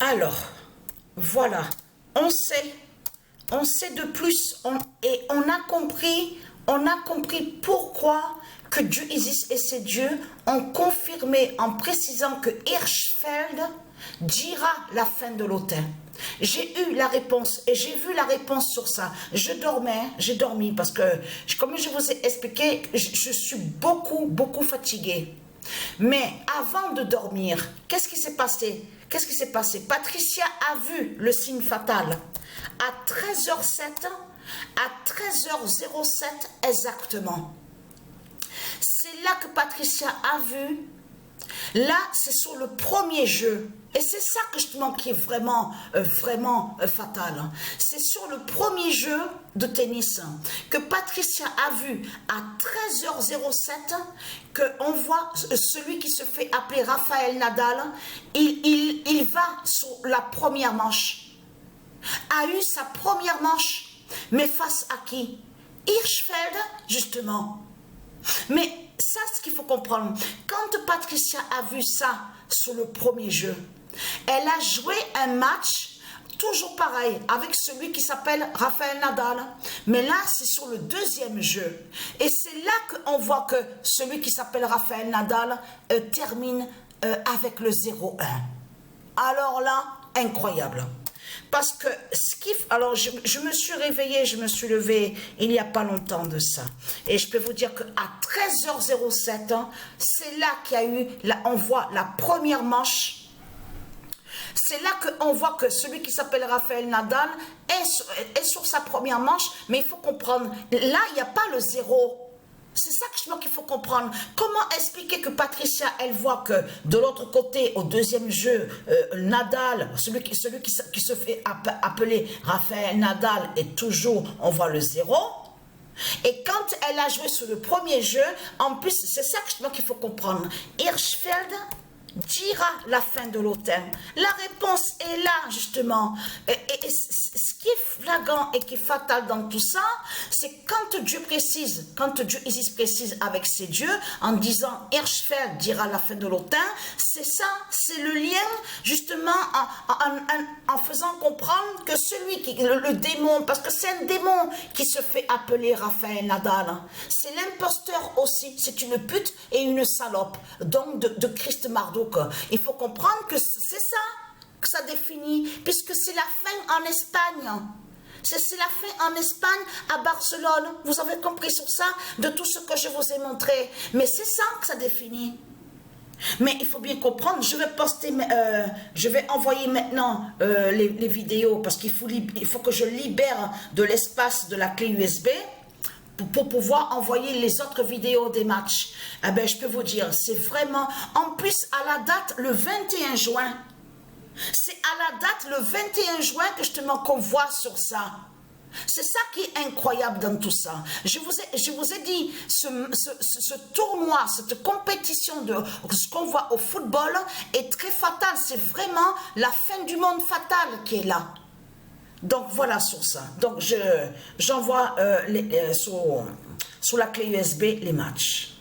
Alors, voilà, on sait de plus, et on a compris pourquoi que Dieu existe, et ces dieux ont confirmé en précisant que Hirschfeld dira la fin de l'autel. J'ai eu la réponse et j'ai vu la réponse sur ça. J'ai dormi parce que, comme je vous ai expliqué, je suis beaucoup fatiguée. Mais avant de dormir, qu'est-ce qui s'est passé? Patricia a vu le signe fatal à 13h07, à 13h07 exactement. C'est là que Patricia a vu. Là, c'est sur le premier jeu. Et c'est ça que justement qui est vraiment fatal. C'est sur le premier jeu de tennis que Patricia a vu à 13h07 qu'on voit celui qui se fait appeler Rafael Nadal. Il va sur la première manche. A eu sa première manche. Mais face à qui? Hirschfeld, justement. Mais ça, ce qu'il faut comprendre, quand Patricia a vu ça sur le premier jeu, elle a joué un match, toujours pareil, avec celui qui s'appelle Rafael Nadal. Mais là, c'est sur le deuxième jeu. Et c'est là qu'on voit que celui qui s'appelle Rafael Nadal termine avec le 0-1. Alors là, incroyable. Parce que alors je me suis réveillée, je me suis levée il n'y a pas longtemps de ça. Et je peux vous dire qu'à 13h07, c'est là qu'il y a eu, là on voit la première manche. C'est là qu'on voit que celui qui s'appelle Rafael Nadal est sur sa première manche. Mais il faut comprendre, là il n'y a pas le 0. C'est ça qu'il faut comprendre. Comment expliquer que Patricia, elle voit que de l'autre côté, au deuxième jeu, Nadal, celui qui se fait appeler Rafael Nadal, est toujours, on voit le 0. Et quand elle a joué sur le premier jeu, en plus, c'est ça qu'il faut comprendre. Hirschfeld dira la fin de l'autel. La réponse est là, justement. Et ce qui est flagrant et qui est fatal dans tout ça, c'est quand Dieu précise, quand Dieu précise avec ses dieux, en disant Hirschfeld dira la fin de l'autel, c'est ça, c'est le lien, justement, en faisant comprendre que celui qui, le démon, parce que c'est un démon qui se fait appeler Rafael Nadal, c'est l'imposteur aussi, c'est une pute et une salope, donc de Christ Marduk. Il faut comprendre que c'est ça que ça définit, puisque c'est la fin en Espagne. C'est la fin en Espagne, à Barcelone. Vous avez compris sur ça, de tout ce que je vous ai montré. Mais c'est ça que ça définit. Mais il faut bien comprendre, je vais poster, je vais envoyer maintenant les vidéos, parce qu'il faut que je libère de l'espace de la clé USB, pour pouvoir envoyer les autres vidéos des matchs. Eh ben, je peux vous dire, c'est vraiment, en plus à la date, le 21 juin, c'est à la date, le 21 juin, que justement qu'on voit sur ça. C'est ça qui est incroyable dans tout ça. Je vous ai dit, ce tournoi, cette compétition de ce qu'on voit au football est très fatale. C'est vraiment la fin du monde fatale qui est là. Donc voilà sur ça. Donc j'envoie sur la clé USB les matchs.